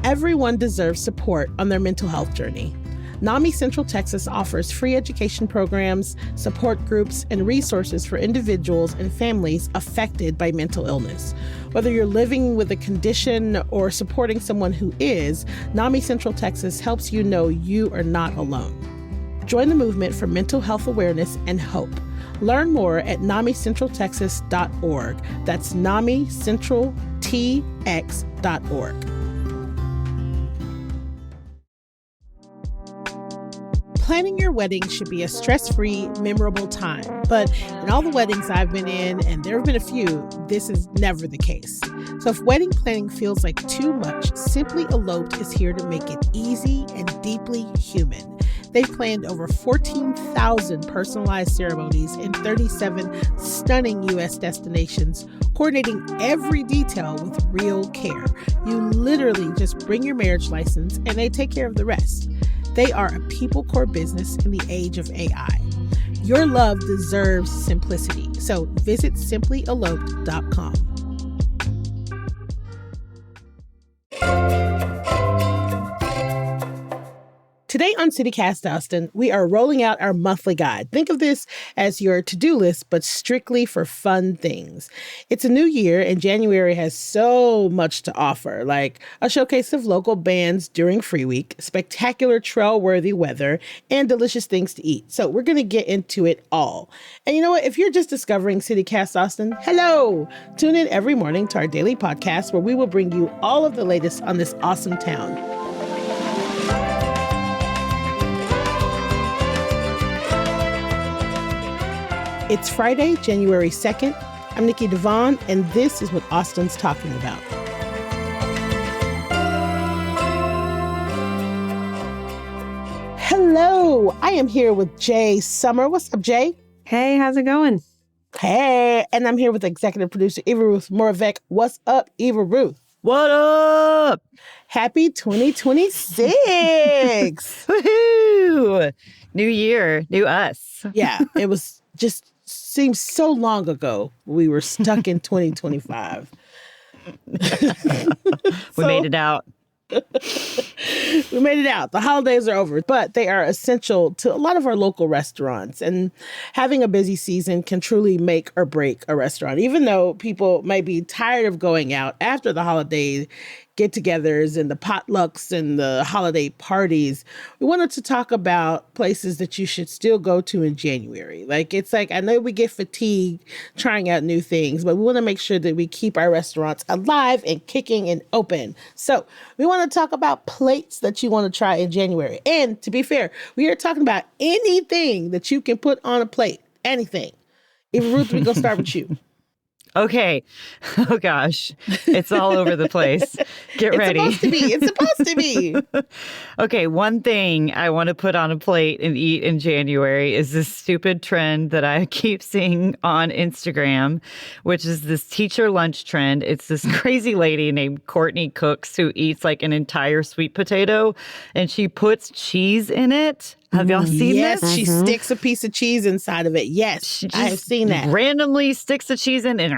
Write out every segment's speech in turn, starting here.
Everyone deserves support on their mental health journey. NAMI Central Texas offers free education programs, support groups, and resources for individuals and families affected by mental illness. Whether you're living with a condition or supporting someone who is, NAMI Central Texas helps you know you are not alone. Join the movement for mental health awareness and hope. Learn more at NAMICentralTexas.org. That's NAMICentralTX.org. Planning your wedding should be a stress-free, memorable time. But in all the weddings I've been in, and there have been a few, this is never the case. So if wedding planning feels like too much, Simply Eloped is here to make it easy and deeply human. They've planned over 14,000 personalized ceremonies in 37 stunning U.S. destinations, coordinating every detail with real care. You literally just bring your marriage license and they take care of the rest. They are a people core business in the age of AI. Your love deserves simplicity. So visit simplyeloped.com. Today on CityCast Austin, we are rolling out our monthly guide. Think of this as your to-do list, but strictly for fun things. It's a new year, and January has so much to offer, like a showcase of local bands during Free Week, spectacular trail-worthy weather, and delicious things to eat. So we're going to get into it all. And you know what? If you're just discovering CityCast Austin, hello! Tune in every morning to our daily podcast where we will bring you all of the latest on this awesome town. It's Friday, January 2nd. I'm Nikki Devon, and this is what Austin's talking about. Hello, I am here with Jay Summer. What's up, Jay? Hey, how's it going? Hey, and I'm here with executive producer Eva Ruth Moravec. What's up, Eva Ruth? What up? Happy 2026! Woohoo! New year, new us. Yeah, it was just seems so long ago we were stuck in 2025. We made it out. We made it out. The holidays are over, but they are essential to a lot of our local restaurants. And having a busy season can truly make or break a restaurant. Even though people might be tired of going out after the holiday get-togethers and the potlucks and the holiday parties, we wanted to talk about places that you should still go to in January. It's like, I know we get fatigued trying out new things, but we want to make sure that we keep our restaurants alive and kicking and open. So we want to talk about plates that you want to try in January. And to be fair, we are talking about anything that you can put on a plate. Anything. Eva Ruth, we're going to start with you. Okay. Oh, gosh. It's all over the place. Get ready. It's supposed to be. Okay. One thing I want to put on a plate and eat in January is this stupid trend that I keep seeing on Instagram, which is this teacher lunch trend. It's this crazy lady named Courtney Cooks who eats like an entire sweet potato and she puts cheese in it. Have y'all seen this? Yes, she sticks a piece of cheese inside of it. Yes, I have seen that. Randomly sticks the cheese in and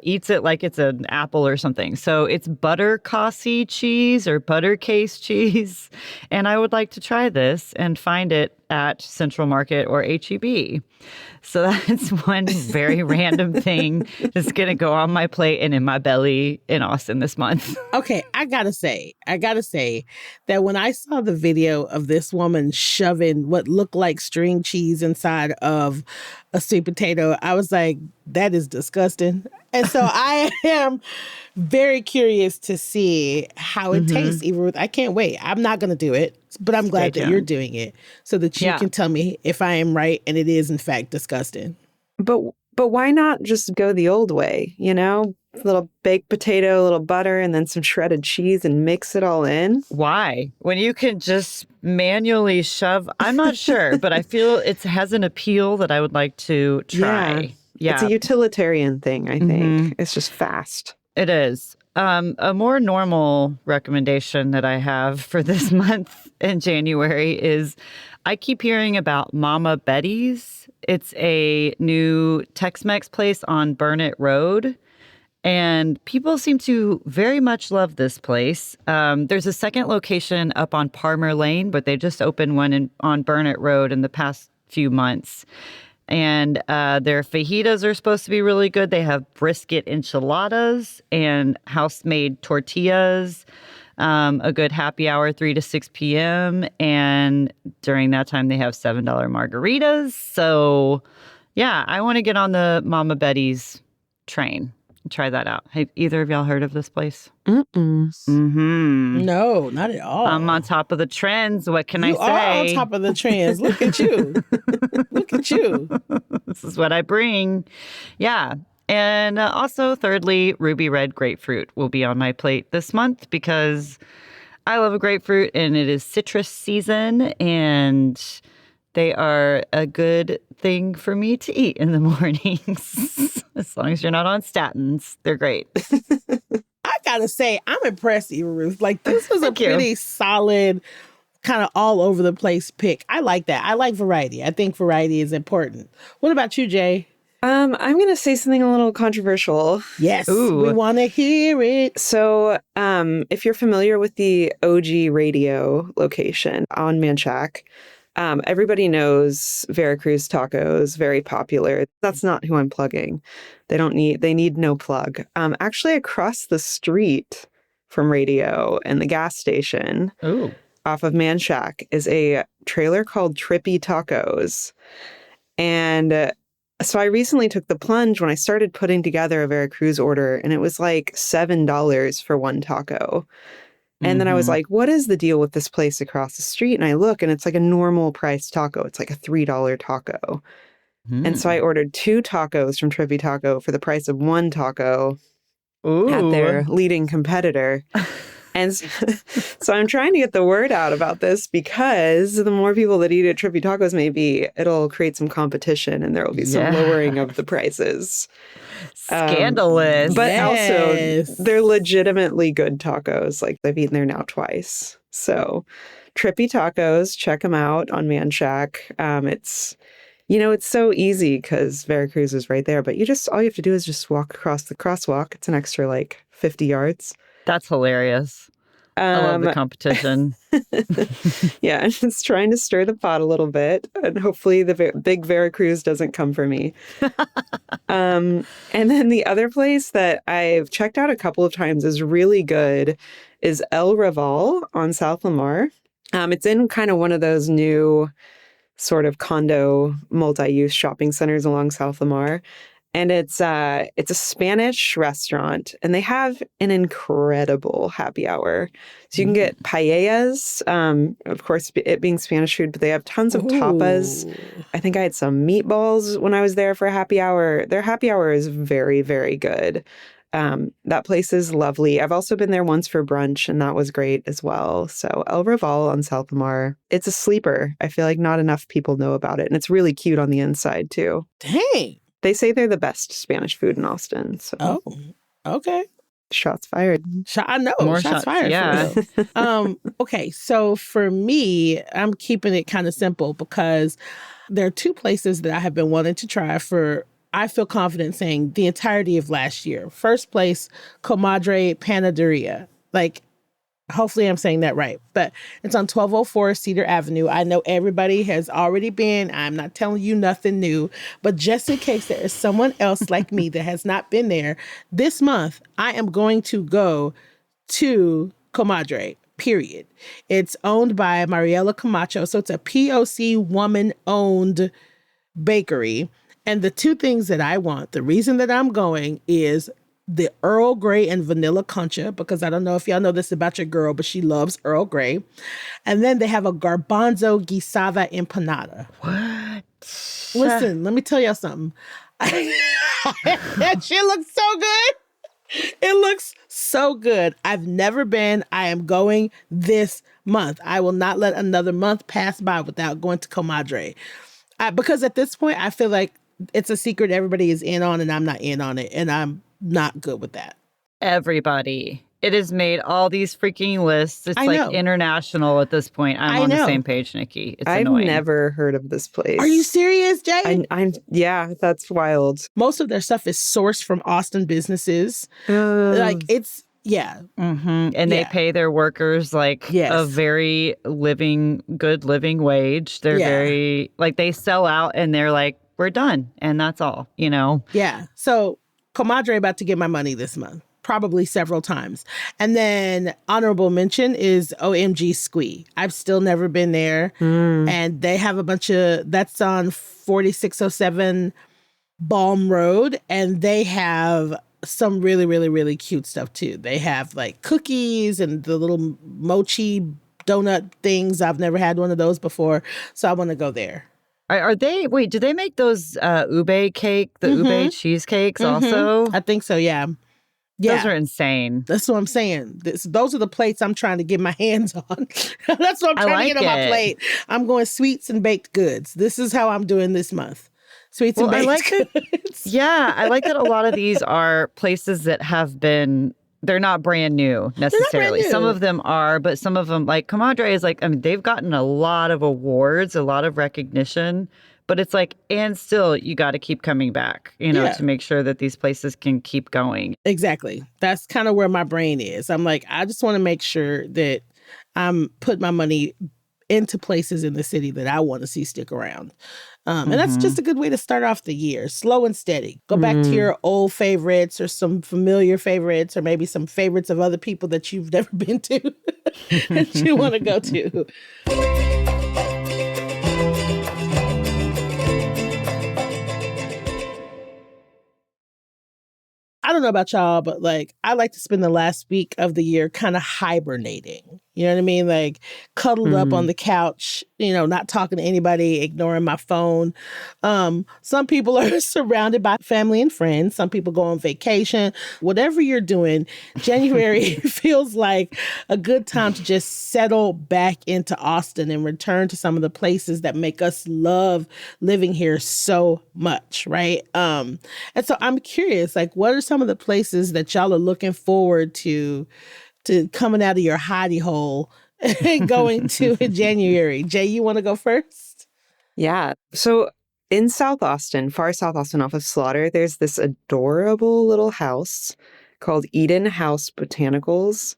eats it like it's an apple or something. So it's buttercasey cheese or buttercase cheese. And I would like to try this and find it at Central Market or H-E-B. So that's one very random thing that's going to go on my plate and in my belly in Austin this month. Okay, I gotta say that when I saw the video of this woman shoving what looked like string cheese inside of a sweet potato, I was like, that is disgusting. And so I am very curious to see how it tastes, Eva Ruth. I can't wait. I'm not going to do it, but I'm glad that you're doing it so that you can tell me if I am right and it is, in fact, disgusting. But why not just go the old way, you know? A little baked potato, a little butter, and then some shredded cheese and mix it all in? Why? When you can just manually shove, I'm not sure, but I feel it has an appeal that I would like to try. Yeah. It's a utilitarian thing, I think. It's just fast. It is. A more normal recommendation that I have for this month in January is I keep hearing about Mama Betty's. It's a new Tex-Mex place on Burnett Road. And people seem to very much love this place. There's a second location up on Palmer Lane, but they just opened one on Burnett Road in the past few months. And their fajitas are supposed to be really good. They have brisket enchiladas and house-made tortillas. A good happy hour, 3 to 6 p.m. And during that time, they have $7 margaritas. So, yeah, I want to get on the Mama Betty's train and try that out. Have either of y'all heard of this place? Mm-mm. Mm-hmm. No, not at all. I'm on top of the trends. What can I You say? are on top of the trends. Look at you. Look at you. This is what I bring. Yeah. And also, thirdly, ruby red grapefruit will be on my plate this month because I love a grapefruit and it is citrus season and they are a good thing for me to eat in the mornings. As long as you're not on statins, they're great. I gotta say, I'm impressed, Eva Ruth. Like, this was a Thank you. pretty solid, kind of all over the place pick. I like that. I like variety. I think variety is important. What about you, Jay? I'm going to say something a little controversial. Yes, Ooh. we want to hear it. So, if you're familiar with the OG Radio location on Manchac, everybody knows Veracruz Tacos, very popular. That's not who I'm plugging. They need no plug. Actually, across the street from Radio and the gas station Ooh. off of Manchac is a trailer called Trippy Tacos. And so I recently took the plunge when I started putting together a Veracruz order, and it was like $7 for one taco. And then I was like, what is the deal with this place across the street? And I look, and it's like a normal price taco. It's like a $3 taco. And so I ordered 2 tacos from Trippy Taco for the price of 1 taco at their leading competitor. And so I'm trying to get the word out about this because the more people that eat at Trippy Tacos, maybe it'll create some competition and there will be some lowering of the prices. Scandalous. But Yes. also, they're legitimately good tacos. Like, I've eaten there now twice. So, Trippy Tacos, check them out on Manchac. It's so easy because Veracruz is right there. But all you have to do is just walk across the crosswalk. It's an extra, 50 yards. That's hilarious. I love the competition. Yeah, just trying to stir the pot a little bit, and hopefully the big Veracruz doesn't come for me. And then the other place that I've checked out a couple of times is really good is El Raval on South Lamar. It's in kind of one of those new sort of condo multi-use shopping centers along South Lamar. And it's a Spanish restaurant, and they have an incredible happy hour. So you can get paellas, of course, it being Spanish food, but they have tons of tapas. I think I had some meatballs when I was there for happy hour. Their happy hour is very, very good. That place is lovely. I've also been there once for brunch, and that was great as well. So El Raval on South Lamar, it's a sleeper. I feel like not enough people know about it, and it's really cute on the inside too. Dang. They say they're the best Spanish food in Austin. So Oh, okay. shots fired. I know. More shots fired. yeah. For real. Okay. So for me, I'm keeping it kind of simple because there are 2 places that I have been wanting to try for, I feel confident saying, the entirety of last year. First place, Comadre Panaderia. Hopefully I'm saying that right, but it's on 1204 Cedar Avenue. I know everybody has already been. I'm not telling you nothing new, but just in case there is someone else like me that has not been there, this month I am going to go to Comadre, period. It's owned by Mariela Camacho, so it's a POC woman-owned bakery. And the 2 things that I want, the reason that I'm going is the Earl Grey and vanilla concha, because I don't know if y'all know this about your girl, but she loves Earl Grey. And then they have a garbanzo guisada empanada. What? Listen, let me tell y'all something. That shit looks so good. It looks so good. I've never been. I am going this month. I will not let another month pass by without going to Comadre. Because at this point, I feel like it's a secret everybody is in on and I'm not in on it. And I'm not good with that. Everybody It has made all these freaking lists. It's I like know. international at this point. I'm I on the know. same page, Nikki. It's I've annoying. never heard of this place. Are you serious, Jay? Yeah, that's wild. Most of their stuff is sourced from Austin businesses. Like it's And they Yeah. pay their workers like Yes. a very good living wage. They're Yeah. very like they sell out and they're like, we're done. And that's all, you know? Yeah. So Comadre about to get my money this month, probably several times. And then honorable mention is OMG Squee. I've still never been there. And they have a bunch of, that's on 4607 Balm Road. And they have some really, really, really cute stuff too. They have like cookies and the little mochi donut things. I've never had one of those before. So I want to go there. Are they, wait, do they make those ube cake, the ube cheesecakes also? I think so, yeah. Yeah. Those are insane. That's what I'm saying. Those are the plates I'm trying to get my hands on. That's what I'm trying to get on my plate. I'm going sweets and baked goods. This is how I'm doing this month. Sweets and baked goods. Yeah, I like that a lot of these are places that have been, they're not brand new necessarily. new. Some of them are, but some of them, like Comadre is like, I mean, they've gotten a lot of awards, a lot of recognition, but it's like, and still you got to keep coming back, you know, to make sure that these places can keep going. Exactly. That's kind of where my brain is. I'm like, I just want to make sure that I'm putting my money into places in the city that I want to see stick around. And that's just a good way to start off the year, slow and steady. Go back to your old favorites or some familiar favorites or maybe some favorites of other people that you've never been to that you want to go to. I don't know about y'all, but like I like to spend the last week of the year kind of hibernating. You know what I mean? Like cuddled up on the couch, you know, not talking to anybody, ignoring my phone. Some people are surrounded by family and friends. Some people go on vacation. Whatever you're doing, January feels like a good time to just settle back into Austin and return to some of the places that make us love living here so much, right? And so I'm curious, like, what are some of the places that y'all are looking forward to coming out of your hidey hole and going to in January? Jay, you want to go first? Yeah. So in South Austin, far South Austin off of Slaughter, there's this adorable little house called Eden House Botanicals.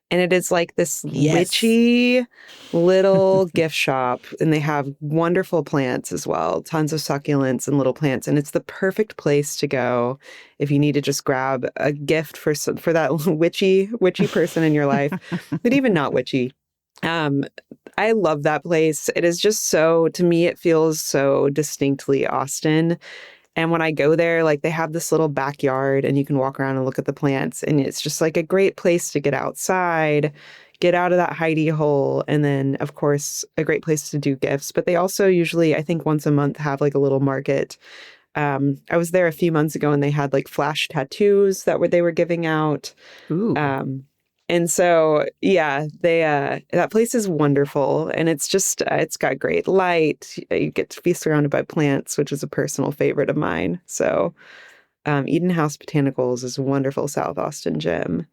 And it is like this witchy little gift shop. And they have wonderful plants as well. Tons of succulents and little plants. And it's the perfect place to go if you need to just grab a gift for that witchy person in your life. But even not witchy. I love that place. It is just so, to me, it feels so distinctly Austin. And when I go there, like they have this little backyard and you can walk around and look at the plants. And it's just like a great place to get outside, get out of that hidey hole. And then, of course, a great place to do gifts. But they also usually, I think once a month, have like a little market. I was there a few months ago and they had like flash tattoos that they were giving out. Ooh. And so, yeah, that place is wonderful. And it's just, it's got great light. You get to be surrounded by plants, which is a personal favorite of mine. So Eden House Botanicals is a wonderful South Austin gem.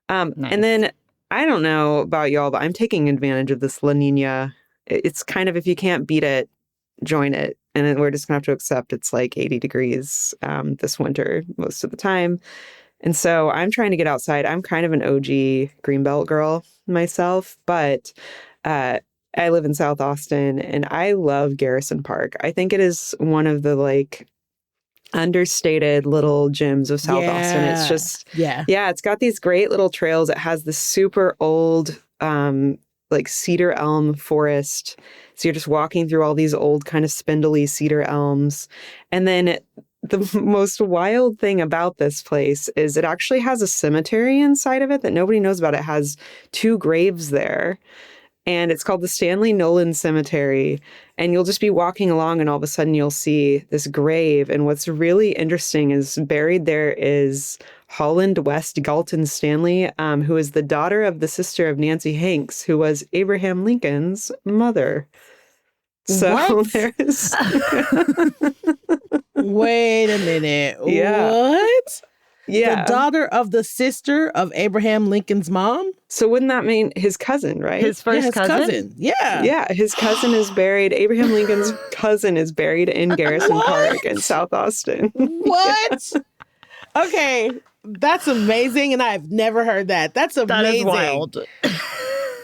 Nice. And then, I don't know about y'all, but I'm taking advantage of this La Nina. It's kind of, if you can't beat it, join it. And then we're just going to have to accept it's like 80 degrees this winter most of the time. And so I'm trying to get outside. I'm kind of an OG Greenbelt girl myself, but I live in South Austin and I love Garrison Park. I think it is one of the like understated little gems of South Austin. It's just, it's got these great little trails. It has this super old like cedar elm forest. So you're just walking through all these old kind of spindly cedar elms. And then the most wild thing about this place is it actually has a cemetery inside of it that nobody knows about. It has 2 graves there. And it's called the Stanley Nolan Cemetery. And you'll just be walking along and all of a sudden you'll see this grave. And what's really interesting is buried there is Holland West Galton Stanley, who is the daughter of the sister of Nancy Hanks, who was Abraham Lincoln's mother. So there's... Wait a minute. Yeah. What? Yeah. The daughter of the sister of Abraham Lincoln's mom. So wouldn't that mean his cousin, right? His first cousin? Yeah. Yeah, his cousin is buried. Abraham Lincoln's cousin is buried in Garrison Park in South Austin. What? Okay, that's amazing, and I've never heard that. That's amazing. That is wild.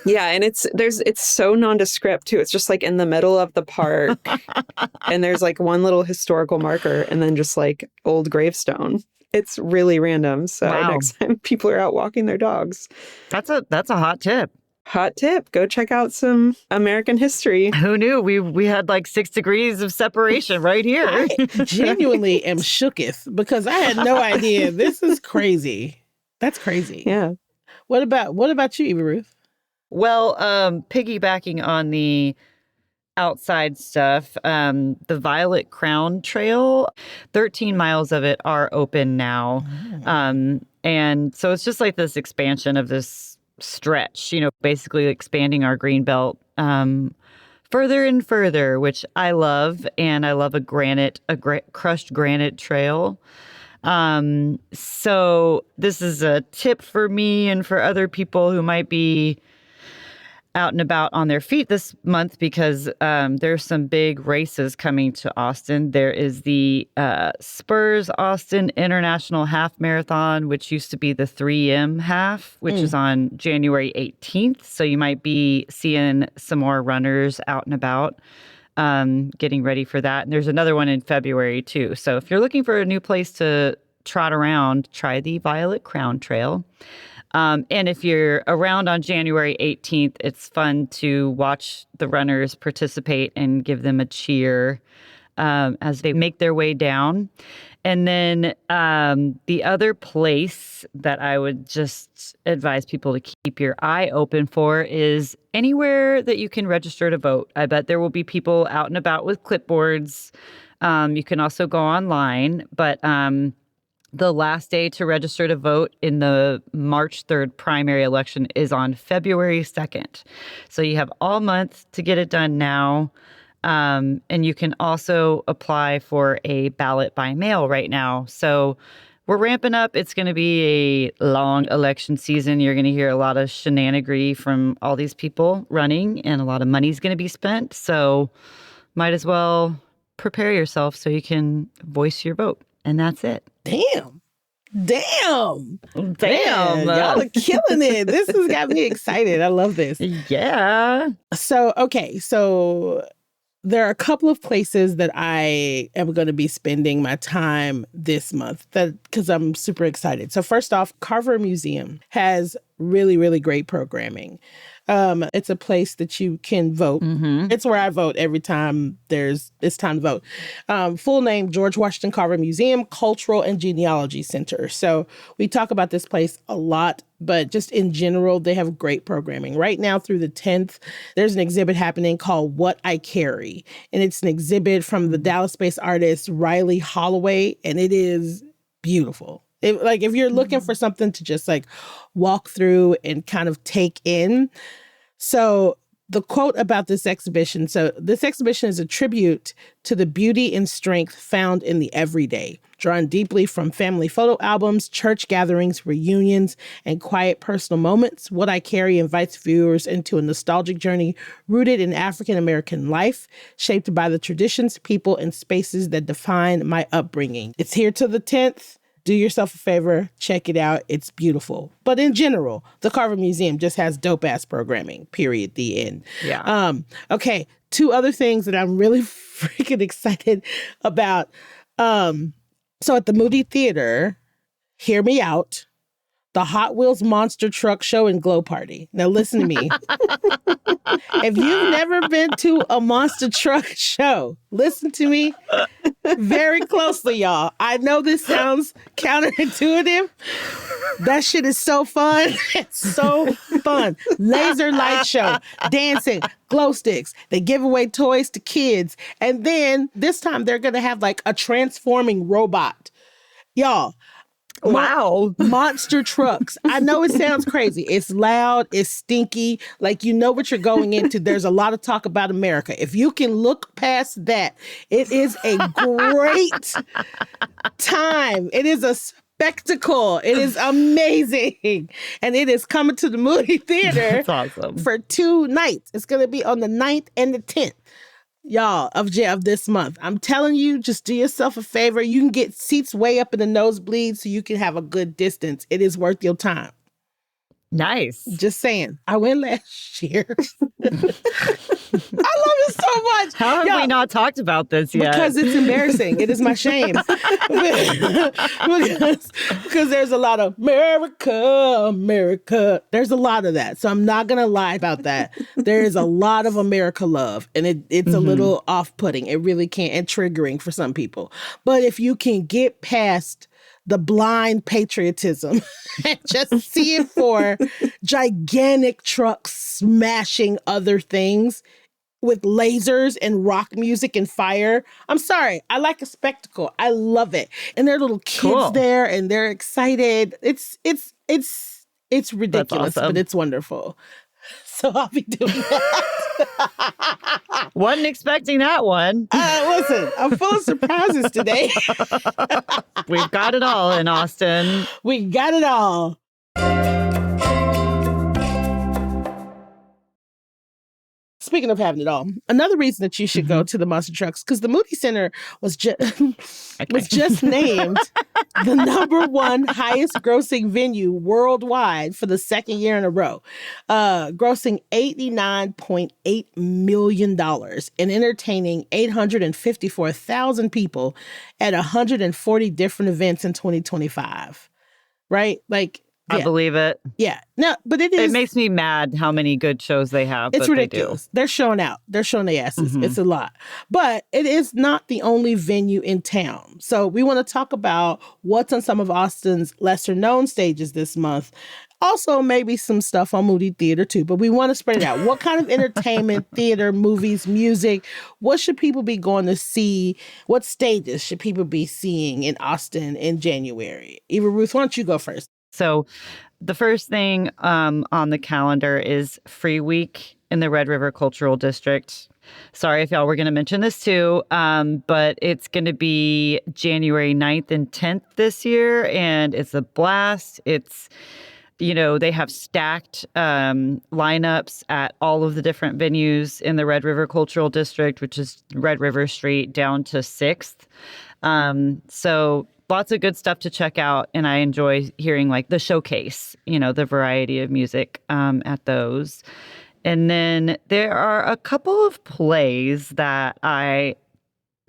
Yeah, and it's so nondescript too. It's just like in the middle of the park, and there's like one little historical marker, and then just like old gravestone. It's really random. So next time people are out walking their dogs, That's a hot tip. hot tip: go check out some American history. Who knew we had like 6 degrees of separation right here? I genuinely am shooketh because I had no idea. This is crazy. That's crazy. Yeah. What about you, Eva Ruth? Well, piggybacking on the outside stuff, the Violet Crown Trail, 13 miles of it are open now. And so it's just like this expansion of this stretch, basically expanding our green belt further and further, which I love. And I love a crushed granite trail. So this is a tip for me and for other people who might be out and about on their feet this month, because there's some big races coming to Austin. There is the Spurs Austin International Half Marathon, which used to be the 3M Half, which is on January 18th. So you might be seeing some more runners out and about getting ready for that. And there's another one in February too. So if you're looking for a new place to trot around, try the Violet Crown Trail. And if you're around on January 18th, it's fun to watch the runners participate and give them a cheer as they make their way down. And then the other place that I would just advise people to keep your eye open for is anywhere that you can register to vote. I bet there will be people out and about with clipboards. You can also go online, but the last day to register to vote in the March 3rd primary election is on February 2nd. So you have all month to get it done now. And you can also apply for a ballot by mail right now. So we're ramping up. It's going to be a long election season. You're going to hear a lot of shenanigans from all these people running, and a lot of money's going to be spent. So might as well prepare yourself so you can voice your vote. And that's it. Damn. Man, y'all are killing it. This has got me excited. I love this. Yeah. So there are a couple of places that I am going to be spending my time this month because I'm super excited. So first off, Carver Museum has really, really great programming. It's a place that you can vote. Mm-hmm. It's where I vote every time it's time to vote. Full name, George Washington Carver Museum, Cultural and Genealogy Center. So we talk about this place a lot, but just in general, they have great programming. Right now through the 10th, there's an exhibit happening called What I Carry. And it's an exhibit from the Dallas-based artist Riley Holloway, and it is beautiful. If you're looking for something to just like walk through and kind of take in. So the quote about this exhibition. So this exhibition is a tribute to the beauty and strength found in the everyday, drawn deeply from family photo albums, church gatherings, reunions, and quiet personal moments. What I Carry invites viewers into a nostalgic journey rooted in African-American life, shaped by the traditions, people, and spaces that define my upbringing. It's here till the 10th. Do yourself a favor, check it out. It's beautiful. But in general, the Carver Museum just has dope-ass programming, period, the end. Yeah. Okay, two other things that I'm really freaking excited about. So at the Moody Theater, hear me out, the Hot Wheels Monster Truck Show and Glow Party. Now listen to me. If you've never been to a monster truck show, listen to me very closely, y'all. I know this sounds counterintuitive. That shit is so fun. It's so fun. Laser light show, dancing, glow sticks. They give away toys to kids. And then this time they're going to have like a transforming robot. Y'all. Wow. Monster trucks. I know it sounds crazy. It's loud. It's stinky. Like, you know what you're going into. There's a lot of talk about America. If you can look past that, it is a great time. It is a spectacle. It is amazing. And it is coming to the Moody Theater That's awesome. for 2 nights. It's going to be on the 9th and the 10th. Y'all, of this month. I'm telling you, just do yourself a favor. You can get seats way up in the nosebleeds so you can have a good distance. It is worth your time. Nice. Just saying. I went last year. I love it so much. How have we not talked about this yet? Because it's embarrassing. It is my shame. because there's a lot of America. There's a lot of that. So I'm not going to lie about that. There is a lot of America love. And it's a little off-putting. It really can, and triggering for some people. But if you can get past the blind patriotism and just see it for gigantic trucks smashing other things with lasers and rock music and fire. I'm sorry. I like a spectacle. I love it. And there are little kids there and they're excited. It's ridiculous, awesome. but it's wonderful. So I'll be doing that. Wasn't expecting that one. Listen, I'm full of surprises today. We've got it all in Austin. We got it all. Speaking of having it all, another reason that you should go to the Monster Trucks, because the Moody Center was just named the #1 highest grossing venue worldwide for the second year in a row, grossing $89.8 million and entertaining 854,000 people at 140 different events in 2025. Right? Like, I believe it. Yeah. No, but it makes me mad how many good shows they have. It's ridiculous. They're showing out. They're showing their asses. It's a lot. But it is not the only venue in town. So we want to talk about what's on some of Austin's lesser known stages this month. Also, maybe some stuff on Moody Theater too, but we want to spread it out. What kind of entertainment, theater, movies, music, what should people be going to see? What stages should people be seeing in Austin in January? Eva Ruth, why don't you go first? So the first thing on the calendar is Free Week in the Red River Cultural District. Sorry if y'all were going to mention this too, but it's going to be January 9th and 10th this year, and it's a blast. It's, they have stacked lineups at all of the different venues in the Red River Cultural District, which is Red River Street down to 6th. So lots of good stuff to check out, and I enjoy hearing like the showcase, the variety of music at those. And then there are a couple of plays that I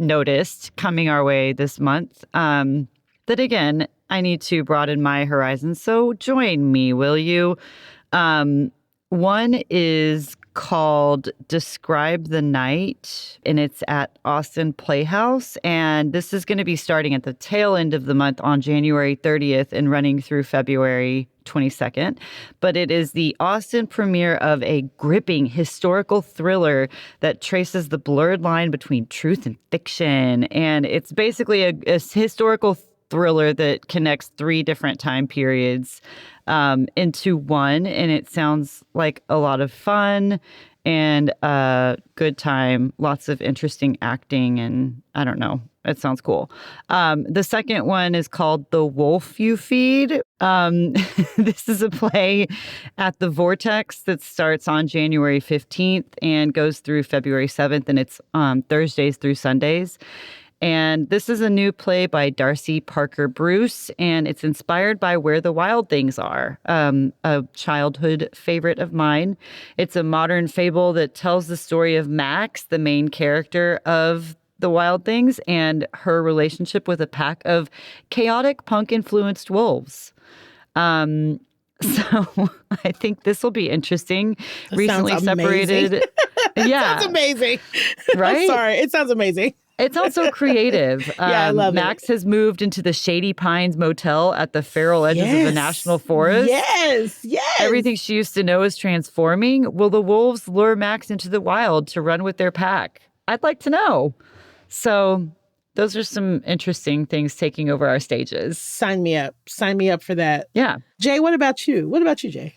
noticed coming our way this month that, again, I need to broaden my horizons. So join me, will you? One is called Describe the Night, and it's at Austin Playhouse. And this is going to be starting at the tail end of the month on January 30th and running through February 22nd. But it is the Austin premiere of a gripping historical thriller that traces the blurred line between truth and fiction. And it's basically a historical thriller that connects 3 different time periods into one, and it sounds like a lot of fun and a good time. Lots of interesting acting, and I don't know. It sounds cool. The second one is called The Wolf You Feed. This is a play at the Vortex that starts on January 15th and goes through February 7th, and it's Thursdays through Sundays. And this is a new play by Darcy Parker Bruce, and it's inspired by Where the Wild Things Are, a childhood favorite of mine. It's a modern fable that tells the story of Max, the main character of The Wild Things, and her relationship with a pack of chaotic punk-influenced wolves. So I think this will be interesting. That Recently separated. Yeah. Sounds amazing. Right? I'm sorry. It sounds amazing. It sounds so creative. Yeah, I love Max has moved into the Shady Pines Motel at the feral edges of the National Forest. Yes. Everything she used to know is transforming. Will the wolves lure Max into the wild to run with their pack? I'd like to know. So those are some interesting things taking over our stages. Sign me up. Sign me up for that. Yeah. Jay, what about you? What about you, Jay?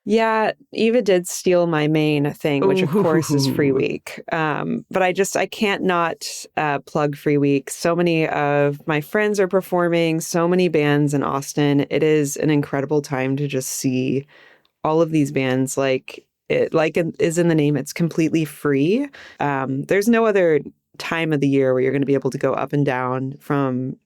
Yeah, Eva did steal my main thing, which of course is Free Ooh. Week. But I can't not plug Free Week. So many of my friends are performing, so many bands in Austin. It is an incredible time to just see all of these bands. Like it is in the name, it's completely free. There's no other time of the year where you're going to be able to go up and down from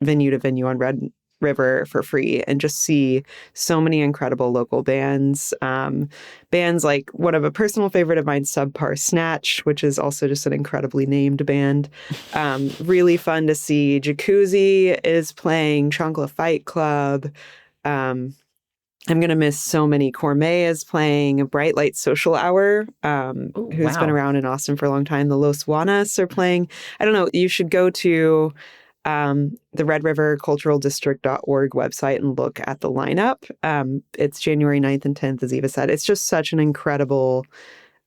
venue to venue on Red River for free and just see so many incredible local bands. Bands like one of a personal favorite of mine, Subpar Snatch, which is also just an incredibly named band. Really fun to see. Jacuzzi is playing, Chancla Fight Club. I'm going to miss so many. Cormay is playing. Bright Light Social Hour, Oh, who's been wow. around in Austin for a long time. The Los Juanas are playing. I don't know. You should go to the Red River Cultural District.org website and look at the lineup. It's January 9th and 10th, as Eva said. It's just such an incredible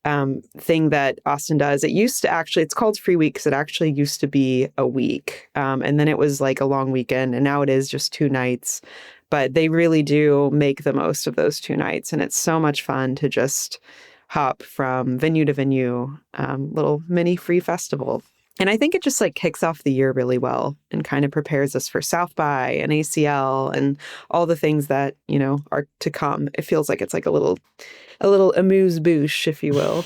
thing that Austin does. It used to actually, it's called Free Week because it actually used to be a week. And then it was like a long weekend, and now it is just 2 nights. But they really do make the most of those 2 nights. And it's so much fun to just hop from venue to venue, little mini free festival. And I think it just like kicks off the year really well and kind of prepares us for South by and ACL and all the things that, you know, are to come. It feels like it's like a little amuse-bouche, if you will,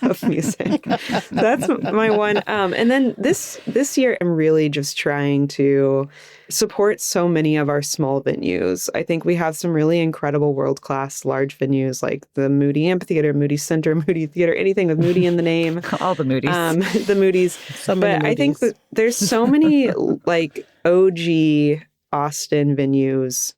of music. That's my one. And then this year, I'm really just trying to support so many of our small venues. I think we have some really incredible world-class large venues like the Moody Amphitheater, Moody Center, Moody Theater, anything with Moody in the name. All the Moody's. The Moody's. So many But I think Moody's. that there's so many like OG Austin venues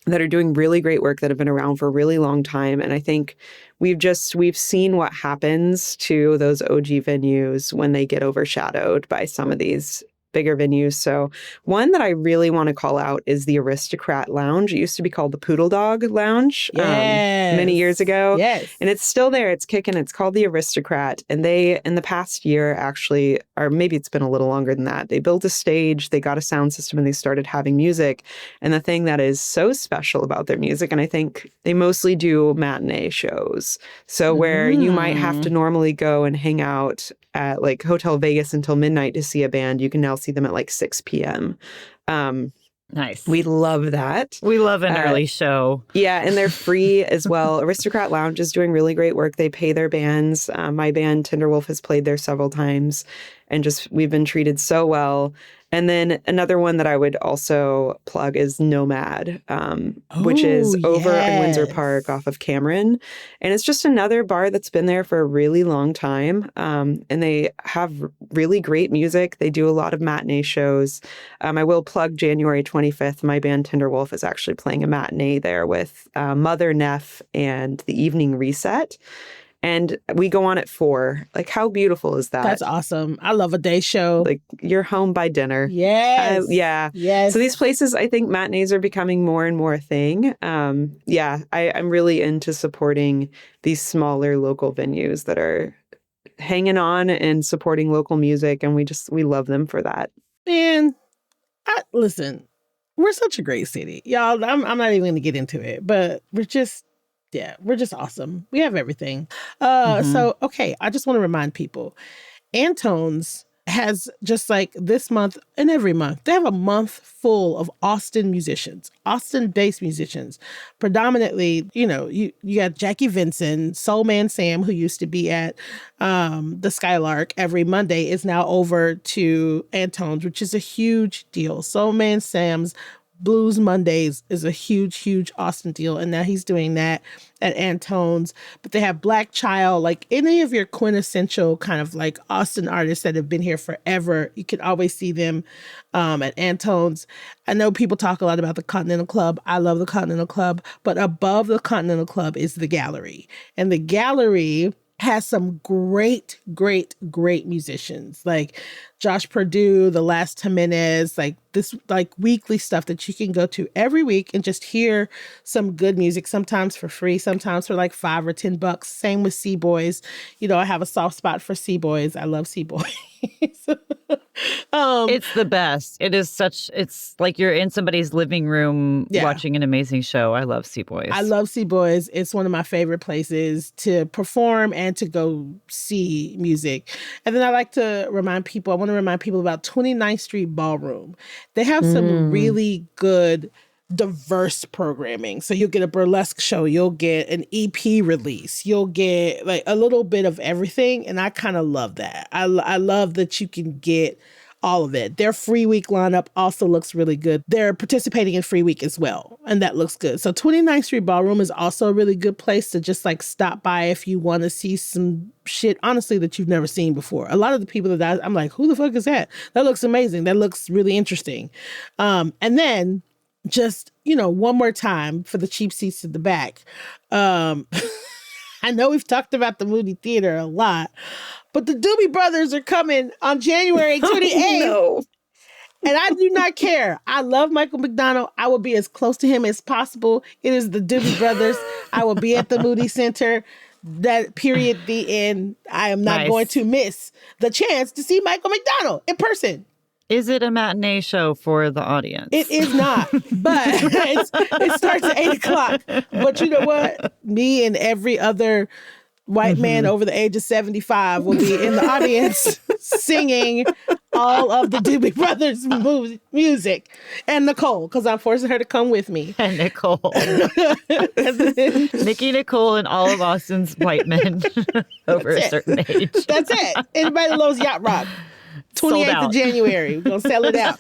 that are doing really great work that have been around for a really long time. And I think we've seen what happens to those OG venues when they get overshadowed by some of these bigger venues. So one that I really want to call out is the Aristocrat Lounge. It used to be called the Poodle Dog Lounge many years ago. Yes. And it's still there. It's kicking. It's called the Aristocrat. And they, in the past year, actually, or maybe it's been a little longer than that, they built a stage, they got a sound system, and they started having music. And the thing that is so special about their music, and I think they mostly do matinee shows. So where you might have to normally go and hang out at like Hotel Vegas until midnight to see a band, you can now see them at like 6 p.m. Nice. We love that. We love an early show. Yeah, and they're free as well. Aristocrat Lounge is doing really great work. They pay their bands. My band, Tinderwolf, has played there several times, and just we've been treated so well. And then another one that I would also plug is Nomad, which is over in Windsor Park off of Cameron. And it's just another bar that's been there for a really long time. And they have really great music. They do a lot of matinee shows. I will plug January 25th. My band Tinderwolf is actually playing a matinee there with Mother Neff and the Evening Reset. And we go on at 4. Like, how beautiful is that? That's awesome. I love a day show. Like, you're home by dinner. Yes. Yeah. Yes. So these places, I think matinees are becoming more and more a thing. I'm really into supporting these smaller local venues that are hanging on and supporting local music. And we love them for that. Man, listen, we're such a great city. Y'all, I'm not even going to get into it, but we're just awesome. We have everything. So, okay, I just want to remind people, Antone's has just like this month and every month, they have a month full of Austin musicians, Austin-based musicians. Predominantly, you know, you got Jackie Vinson, Soul Man Sam, who used to be at the Skylark every Monday, is now over to Antone's, which is a huge deal. Soul Man Sam's Blues Mondays is a huge, huge Austin deal. And now he's doing that at Antone's. But they have Black Child, like any of your quintessential kind of like Austin artists that have been here forever. You can always see them at Antone's. I know people talk a lot about the Continental Club. I love the Continental Club. But above the Continental Club is the Gallery. And the Gallery has some great, great, great musicians like Josh Purdue, The Last Jimenez, like this like weekly stuff that you can go to every week and just hear some good music, sometimes for free, sometimes for like $5 or $10. Same with Sea Boys. You know, I have a soft spot for Sea Boys. I love Sea Boys. It's the best. It's like you're in somebody's living room watching an amazing show. I love Sea Boys. I love Sea Boys. It's one of my favorite places to perform and to go see music. And then I want to remind people about 29th Street Ballroom. They have some really good diverse programming. So you'll get a burlesque show, you'll get an EP release, you'll get like a little bit of everything. And I kind of love that. I love that you can get all of it. Their free week lineup also looks really good. They're participating in free week as well, and that looks good. So 29th Street Ballroom is also a really good place to just like stop by if you want to see some shit, honestly, that you've never seen before. A lot of the people that I'm like, who the fuck is that? That looks amazing. That looks really interesting. And then just, one more time for the cheap seats at the back. I know we've talked about the Moody Theater a lot, but the Doobie Brothers are coming on January 28th. No. And I do not care. I love Michael McDonald. I will be as close to him as possible. It is the Doobie Brothers. I will be at the Moody Center. That period, the end. I am not going to miss the chance to see Michael McDonald in person. Is it a matinee show for the audience? It is not, but it starts at 8:00. But you know what? Me and every other white man over the age of 75 will be in the audience singing all of the Doobie Brothers music. And Nicole, because I'm forcing her to come with me. And Nicole. Nikki, Nicole, and all of Austin's white men over a certain age. That's it. Anybody that loves Yacht Rock. 28th of January. We're going to sell it out.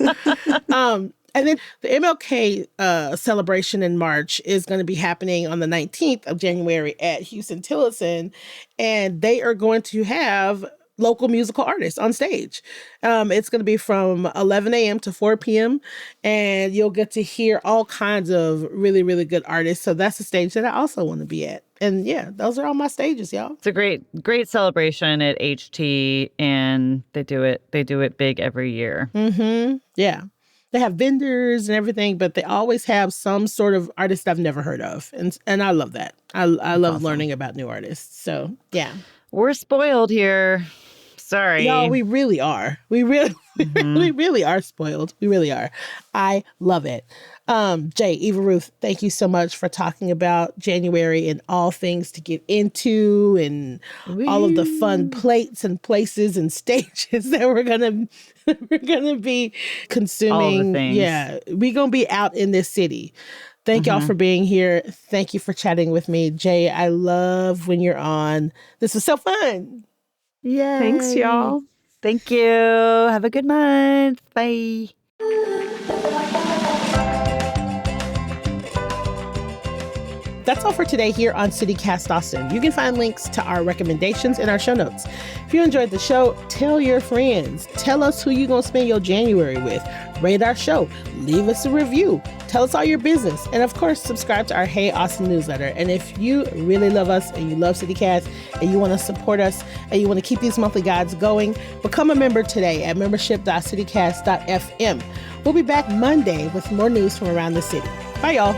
And then the MLK celebration in March is going to be happening on the 19th of January at Houston Tillotson. And they are going to have local musical artists on stage. It's going to be from 11 a.m. to 4 p.m. And you'll get to hear all kinds of really, really good artists. So that's a stage that I also want to be at. And yeah, those are all my stages, y'all. It's a great celebration at HT, and they do it big every year. Mm-hmm. Yeah. They have vendors and everything, but they always have some sort of artist I've never heard of. And I love that. I love learning about new artists. So yeah. We're spoiled here. Sorry. Y'all, we really are. We really are spoiled. We really are. I love it. Jay, Eva Ruth, thank you so much for talking about January and all things to get into and all of the fun plates and places and stages that we're gonna be consuming. All the things. Yeah, we're gonna be out in this city. Thank y'all for being here. Thank you for chatting with me. Jay, I love when you're on. This was so fun. Yay. Thanks, y'all. Thank you. Have a good month. Bye. That's all for today here on CityCast Austin. You can find links to our recommendations in our show notes. If you enjoyed the show, tell your friends. Tell us who you're going to spend your January with. Rate our show. Leave us a review. Tell us all your business. And of course, subscribe to our Hey Austin newsletter. And if you really love us and you love CityCast and you want to support us and you want to keep these monthly guides going, become a member today at membership.citycast.fm. We'll be back Monday with more news from around the city. Bye, y'all.